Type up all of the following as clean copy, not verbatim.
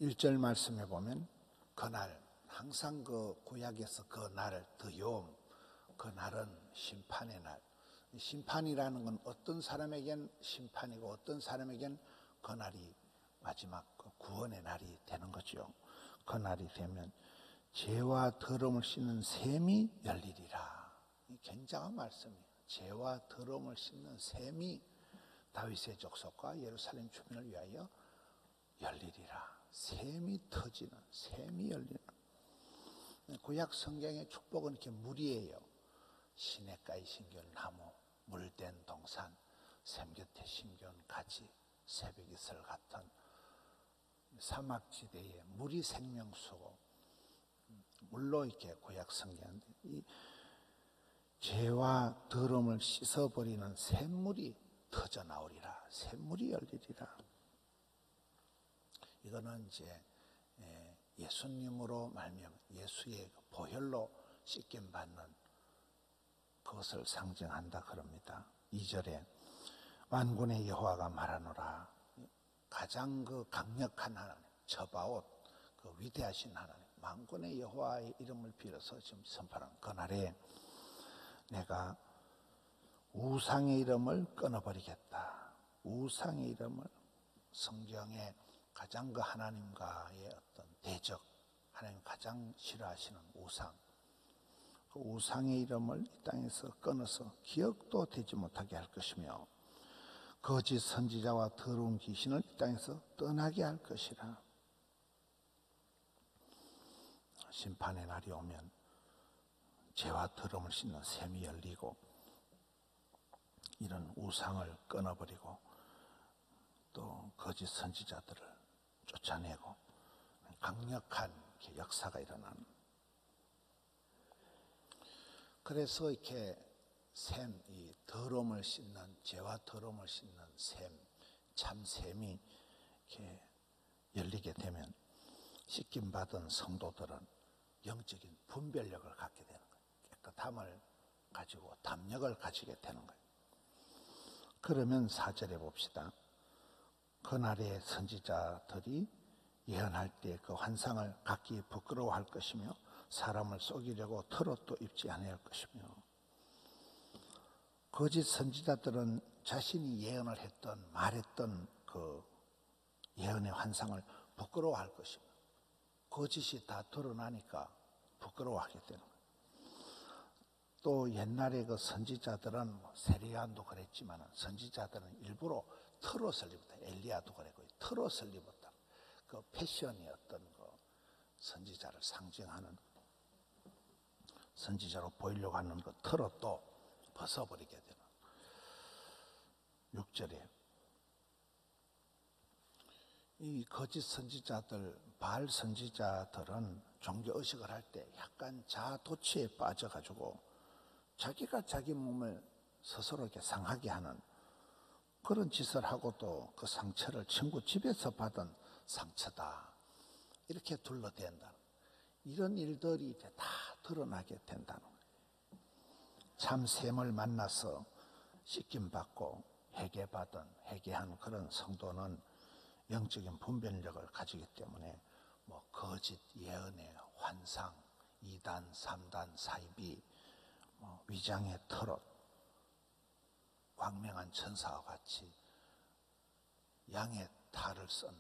1절 말씀에 보면 그날, 항상 그 구약에서 그 날, 드욤, 그 날은 심판의 날. 심판이라는 건 어떤 사람에겐 심판이고 어떤 사람에겐 그 날이 마지막 그 구원의 날이 되는 거죠. 그 날이 되면 죄와 더러움을 씻는 샘이 열리리라. 굉장한 말씀이에요. 죄와 더러움을 씻는 샘이 다윗의 족속과 예루살렘 주민을 위하여 열리리라. 샘이 터지는, 샘이 열리는. 구약 성경의 축복은 이렇게 물이에요. 시냇가에 심겨온 나무, 물된 동산, 샘 곁에 심겨온 가지, 새벽 이슬 같은 사막지대에 물이 생명수고, 물로 이렇게 구약 성경인데, 이 죄와 더러움을 씻어버리는 샘물이 터져 나오리라. 샘물이 열리리라. 이거는 이제 예수님으로 말미암아 예수의 보혈로 씻김 받는 그것을 상징한다 그럽니다. 2절에 만군의 여호와가 말하노라. 가장 그 강력한 하나님, 저바옷, 그 위대하신 하나님, 만군의 여호와의 이름을 빌어서 지금 선포하는 그날에 내가 우상의 이름을 끊어버리겠다. 우상의 이름을, 성경에 가장 그 하나님과의 어떤 대적, 하나님 가장 싫어하시는 우상, 그 우상의 이름을 이 땅에서 끊어서 기억도 되지 못하게 할 것이며 거짓 선지자와 더러운 귀신을 이 땅에서 떠나게 할 것이라. 심판의 날이 오면 죄와 더러움을 씻는 샘이 열리고 이런 우상을 끊어버리고 또 거짓 선지자들을 쫓아내고 강력한 역사가 일어나는. 그래서 이렇게 샘, 이 더러움을 씻는, 죄와 더러움을 씻는 샘, 참 샘이 이렇게 열리게 되면 씻김 받은 성도들은 영적인 분별력을 갖게 되는 거예요. 깨끗함을 가지고 담력을 가지게 되는 거예요. 그러면 4절에 봅시다. 그날의 선지자들이 예언할 때 그 환상을 각기 부끄러워할 것이며 사람을 속이려고 털옷도 입지 아니할 것이며, 거짓 선지자들은 자신이 예언을 했던, 말했던 그 예언의 환상을 부끄러워할 것이며, 거짓이 다 드러나니까 부끄러워하게 되는 거예요. 또 옛날에 그 선지자들은 세리안도 그랬지만 선지자들은 일부러 털옷을 입었다. 엘리야도 그랬고 털옷을 입었다. 그 패션이었던 그 선지자를 상징하는, 선지자로 보이려고 하는 그 털옷도 벗어버리게 되는. 6절에 이 거짓 선지자들, 바알 선지자들은 종교 의식을 할 때 약간 자아도취에 빠져가지고 자기가 자기 몸을 스스로 이렇게 상하게 하는 그런 짓을 하고도 그 상처를 친구 집에서 받은 상처다, 이렇게 둘러댄다. 이런 일들이 이제 다 드러나게 된다는 거예요. 참 샘을 만나서 씻김받고 회개한 그런 성도는 영적인 분별력을 가지기 때문에 뭐 거짓 예언의 환상, 2단, 3단, 사이비, 위장의 털옷, 광명한 천사와 같이 양의 탈을 쓴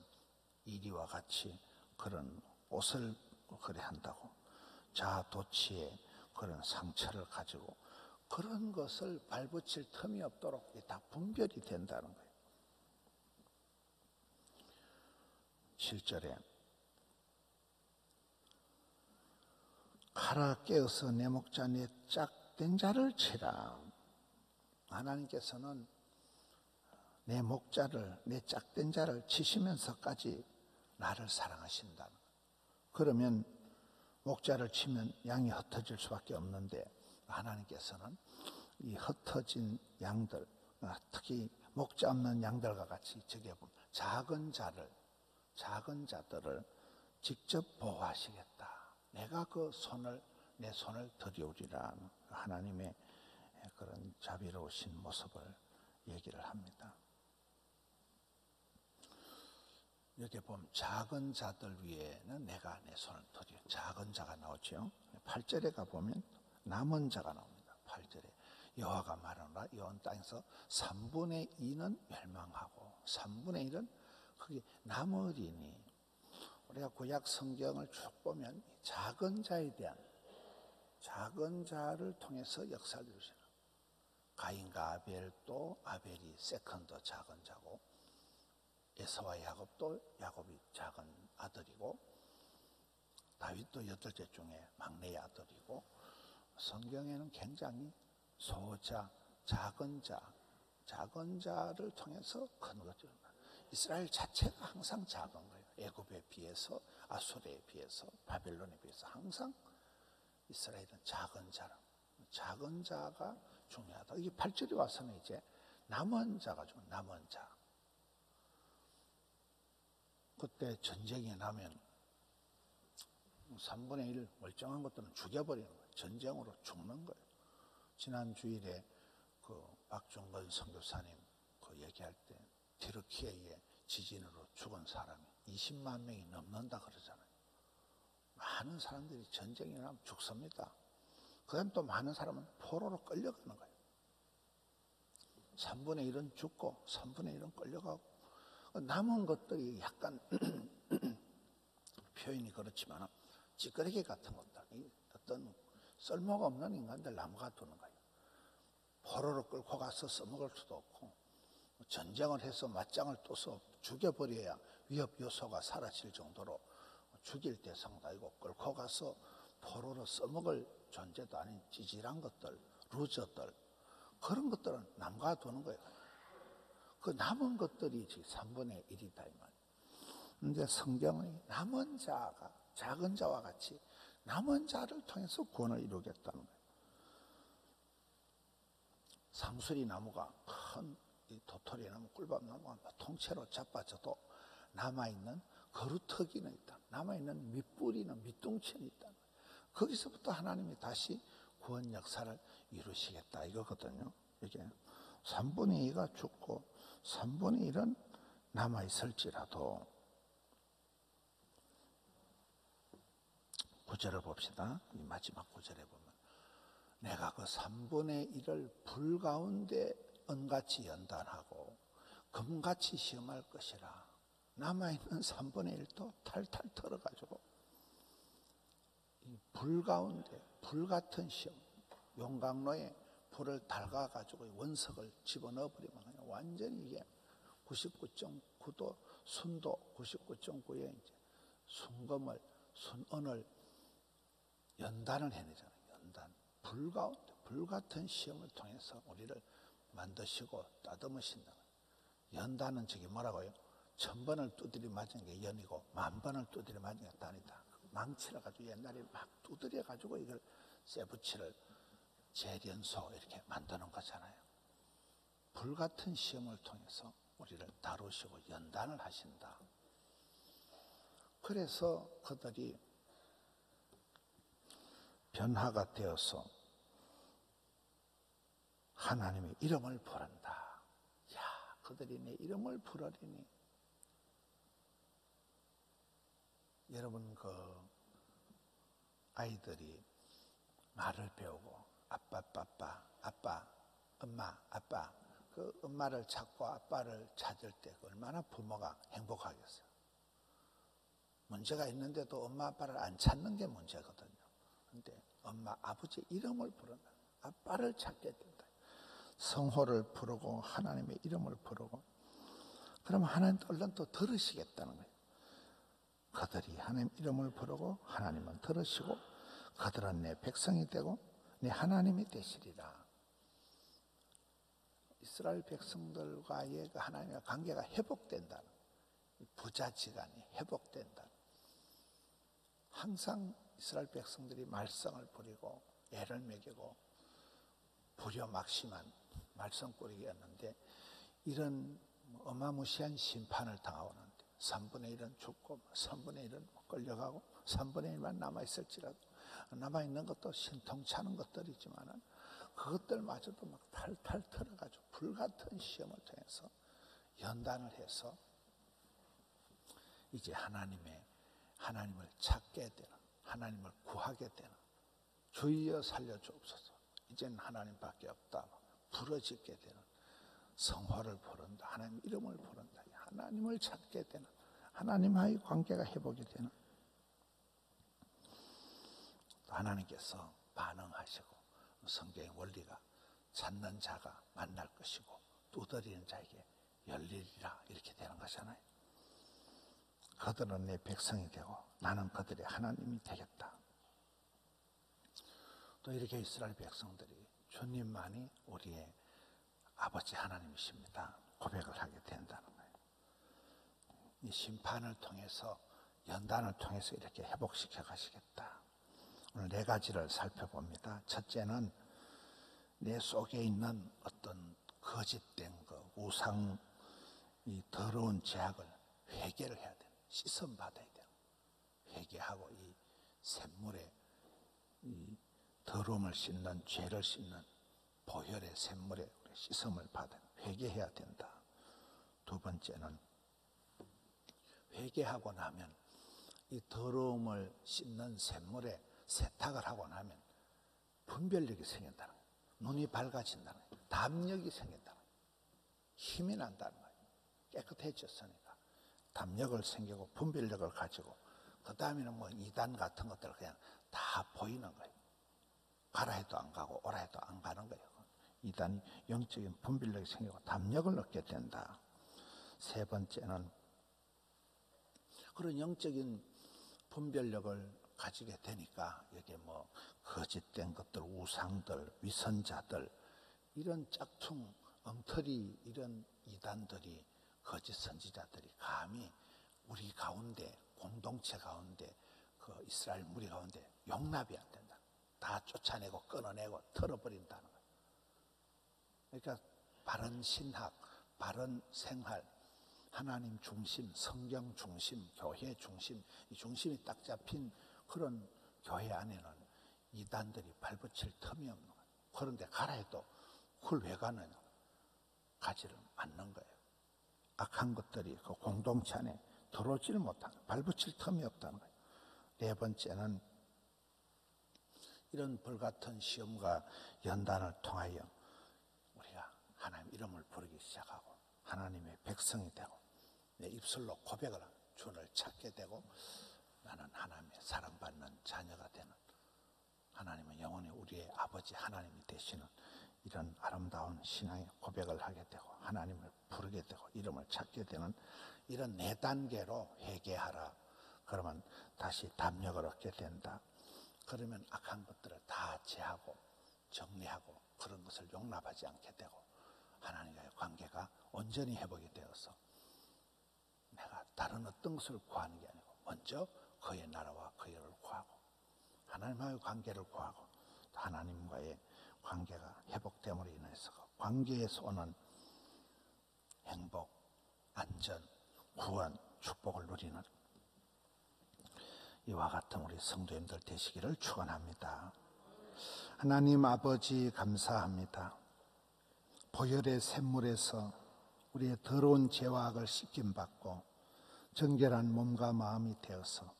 이리와 같이 그런 옷을 그래 한다고, 자아도취의 그런 상처를 가지고 그런 것을 발붙일 틈이 없도록 다 분별이 된다는 거예요. 7절에 가라 깨어서 내 목자 내 짝된 자를 치라. 하나님께서는 내 목자를, 내 짝된 자를 치시면서까지 나를 사랑하신다. 그러면 목자를 치면 양이 흩어질 수밖에 없는데 하나님께서는 이 흩어진 양들, 특히 목자 없는 양들과 같이 저기 보면 작은 자들을 직접 보호하시겠다. 내가 그 내 손을 들여오리라. 하나님의 그런 자비로우신 모습을 얘기를 합니다. 이렇게 보면 작은 자들 위에는 내가 내 손을 터지. 작은 자가 나오죠. 8절에 가보면 남은 자가 나옵니다. 8절에 여호와가 말하노라 이 온 땅에서 3분의 2는 멸망하고 3분의 1은 그게 남으리니. 우리가 구약 성경을 쭉 보면 작은 자에 대한 작은 자를 통해서 역사를 이루시는 가인과 아벨도 아벨이 세컨더 작은 자고 에서와 야곱도 야곱이 작은 아들이고 다윗도 여덟째 중에 막내의 아들이고 성경에는 굉장히 소자, 작은 자를 통해서 큰 거죠. 이스라엘 자체가 항상 작은 거예요. 애굽에 비해서 아수르에 비해서 바벨론에 비해서 항상 이스라엘은 작은 자가 중요하다. 이게 8절에 와서는 이제 남은 자가 좀 남은 자. 그때 전쟁이 나면 3분의 1 멀쩡한 것들은 죽여버리는 거예요. 전쟁으로 죽는 거예요. 지난 주일에 그 박종건 선교사님 그 얘기할 때 티르키예의 지진으로 죽은 사람이 20만 명이 넘는다 그러잖아요. 많은 사람들이 전쟁이 나면 죽습니다. 그 다음 또 많은 사람은 포로로 끌려가는 거예요. 3분의 1은 죽고 3분의 1은 끌려가고 남은 것들이 약간 표현이 그렇지만 찌끄레기 같은 것들, 어떤 쓸모가 없는 인간들 나무가 두는 거예요. 포로로 끌고 가서 써먹을 수도 없고 전쟁을 해서 맞짱을 떠서 죽여버려야 위협 요소가 사라질 정도로 죽일 대상도 아니고 끌고 가서 포로로 써먹을 존재도 아닌 찌질한 것들, 루저들 그런 것들은 남가 두는 거예요. 그 남은 것들이 지금 3분의 1이다 이 말이에요. 그런데 성경의 남은 자가 작은 자와 같이 남은 자를 통해서 구원을 이루겠다는 거예요. 상수리 나무가 큰 도토리 나무, 꿀밤 나무가 통째로 자빠져도 남아있는 거루터기는 있다. 남아있는 밑뿌리는 밑둥치는 있다. 거기서부터 하나님이 다시 구원 역사를 이루시겠다 이거거든요. 이게 3분의 2가 죽고 3분의 1은 남아있을지라도 9절을 봅시다. 이 마지막 9절에 보면 내가 그 3분의 1을 불 가운데 은같이 연단하고 금같이 시험할 것이라. 남아있는 3분의 1도 탈탈 털어가지고 이 불 가운데 불같은 시험, 용광로에 불을 달가가지고 원석을 집어넣어버리면 완전히 이게 99.9도 순도 99.9에 이제 순금을 순은을 연단을 해내잖아요. 연단. 불 가운데 불같은 시험을 통해서 우리를 만드시고 따듬으신다. 연단은 저기 뭐라고요? 1000번을 두드려 맞은 게 연이고 10,000번을 두드려 맞은 게 단이다. 망치를 가지고 옛날에 막 두드려 가지고 이걸 쇠붙이를 재련소 이렇게 만드는 거잖아요. 불같은 시험을 통해서 우리를 다루시고 연단을 하신다. 그래서 그들이 변화가 되어서 하나님의 이름을 부른다. 야, 그들이 내 이름을 부르리니. 여러분 그 아이들이 말을 배우고 아빠, 아빠, 엄마, 아빠 그 엄마를 찾고 아빠를 찾을 때 얼마나 부모가 행복하겠어요. 문제가 있는데도 엄마, 아빠를 안 찾는 게 문제거든요. 근데 엄마, 아버지 이름을 부른다. 아빠를 찾게 된다. 성호를 부르고 하나님의 이름을 부르고 그러면 하나님도 얼른 또 들으시겠다는 거예요. 그들이 하나님 이름을 부르고 하나님은 들으시고 그들은 내 백성이 되고 내 하나님이 되시리라. 이스라엘 백성들과의 그 하나님의 관계가 회복된다는, 부자지간이 회복된다는. 항상 이스라엘 백성들이 말썽을 부리고 애를 먹이고 부려막심한 말썽꾸러기였는데 이런 어마무시한 심판을 당하오는데 3분의 1은 죽고 3분의 1은 끌려가고 3분의 1만 남아있을지라도 남아있는 것도 신통찮은 것들이지만은 그것들마저도 막 탈탈 털어가지고 불같은 시험을 통해서 연단을 해서 이제 하나님을 찾게 되는, 하나님을 구하게 되는, 주여 살려주옵소서, 이제는 하나님밖에 없다 부르짖게 되는, 성화를 부른다, 하나님 이름을 부른다, 하나님을 찾게 되는, 하나님과의 관계가 회복이 되는, 하나님께서 반응하시고 성경의 원리가 찾는 자가 만날 것이고 두드리는 자에게 열리리라 이렇게 되는 거잖아요. 그들은 내 백성이 되고 나는 그들의 하나님이 되겠다. 또 이렇게 이스라엘 백성들이 주님만이 우리의 아버지 하나님이십니다 고백을 하게 된다는 거예요. 이 심판을 통해서, 연단을 통해서 이렇게 회복시켜 가시겠다. 오늘 4가지를 살펴봅니다. 첫째는 내 속에 있는 어떤 거짓된 것, 우상, 이 더러운 죄악을 회개를 해야 돼요. 씻음 받아야 돼요. 회개하고 이 샘물에 이 더러움을 씻는, 죄를 씻는 보혈의 샘물에 씻음을 받아 회개해야 된다. 두 번째는 회개하고 나면 이 더러움을 씻는 샘물에 세탁을 하고 나면 분별력이 생긴다는 거예요. 눈이 밝아진다는 거예요. 담력이 생긴다는 거예요. 힘이 난다는 거예요. 깨끗해졌으니까 담력을 생기고 분별력을 가지고 그 다음에는 뭐 이단 같은 것들 그냥 다 보이는 거예요. 가라 해도 안 가고 오라 해도 안 가는 거예요. 이단이 영적인 분별력이 생기고 담력을 얻게 된다. 세 번째는 그런 영적인 분별력을 가지게 되니까 여기에 뭐 거짓된 것들, 우상들, 위선자들, 이런 짝퉁, 엉터리 이런 이단들이, 거짓 선지자들이 감히 우리 가운데, 공동체 가운데, 그 이스라엘 무리 가운데 용납이 안 된다. 다 쫓아내고 끊어내고 털어버린다는 거예요. 그러니까 바른 신학, 바른 생활, 하나님 중심, 성경 중심, 교회 중심, 이 중심이 딱 잡힌 그런 교회 안에는 이단들이 발붙일 틈이 없는 거예요. 그런데 가라 해도 그걸 왜 가느냐? 가지를 않는 거예요. 악한 것들이 그 공동체 안에 들어오지를 못하는, 발붙일 틈이 없다는 거예요. 네 번째는 이런 불같은 시험과 연단을 통하여 우리가 하나님 이름을 부르기 시작하고 하나님의 백성이 되고 내 입술로 고백을 하고 주를 찾게 되고 나는 하나님의 사랑받는 자녀가 되는, 하나님은 영원히 우리의 아버지 하나님이 되시는 이런 아름다운 신앙의 고백을 하게 되고 하나님을 부르게 되고 이름을 찾게 되는 이런 4단계로 회개하라. 그러면 다시 담력을 얻게 된다. 그러면 악한 것들을 다 제하고 정리하고 그런 것을 용납하지 않게 되고 하나님과의 관계가 온전히 회복이 되어서 내가 다른 어떤 것을 구하는 게 아니고 먼저 그의 나라와 그의 의를 구하고 하나님과의 관계를 구하고 하나님과의 관계가 회복됨으로 인해서 관계에서 오는 행복, 안전, 구원, 축복을 누리는 이와 같은 우리 성도님들 되시기를 축원합니다. 하나님 아버지 감사합니다. 보혈의 샘물에서 우리의 더러운 죄와 악을 씻김받고 정결한 몸과 마음이 되어서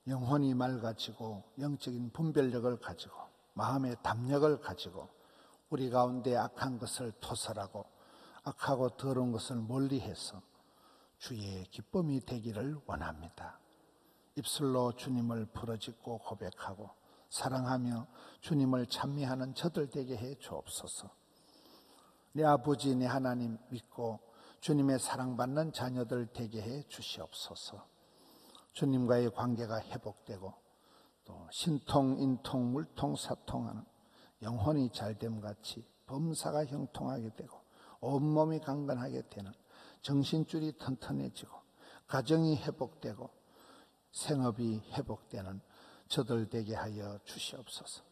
영혼이 맑아지고 영적인 분별력을 가지고 마음의 담력을 가지고 우리 가운데 악한 것을 토설하고 악하고 더러운 것을 멀리해서 주의 기쁨이 되기를 원합니다. 입술로 주님을 부르짖고 고백하고 사랑하며 주님을 찬미하는 저들 되게 해 주옵소서. 내 아버지 내 하나님 믿고 주님의 사랑받는 자녀들 되게 해 주시옵소서. 주님과의 관계가 회복되고 또 신통, 인통, 물통, 사통하는 영혼이 잘됨같이 범사가 형통하게 되고 온몸이 강건하게 되는 정신줄이 튼튼해지고 가정이 회복되고 생업이 회복되는 저들 되게 하여 주시옵소서.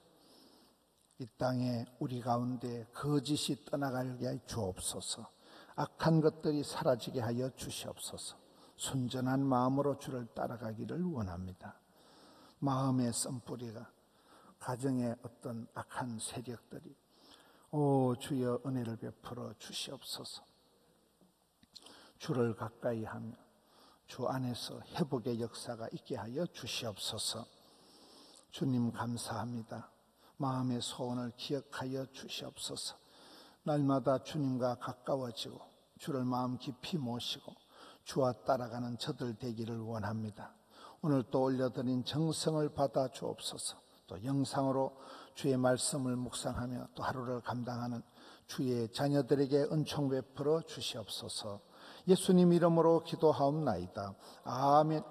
이 땅에 우리 가운데 거짓이 떠나가게 하여 주옵소서. 악한 것들이 사라지게 하여 주시옵소서. 순전한 마음으로 주를 따라가기를 원합니다. 마음의 썬뿌리가 가정의 어떤 악한 세력들이 오 주여 은혜를 베풀어 주시옵소서. 주를 가까이 하며 주 안에서 회복의 역사가 있게 하여 주시옵소서. 주님 감사합니다. 마음의 소원을 기억하여 주시옵소서. 날마다 주님과 가까워지고 주를 마음 깊이 모시고 주와 따라가는 저들 되기를 원합니다. 오늘 또 올려드린 정성을 받아 주옵소서. 또 영상으로 주의 말씀을 묵상하며 또 하루를 감당하는 주의 자녀들에게 은총 베풀어 주시옵소서. 예수님 이름으로 기도하옵나이다. 아멘.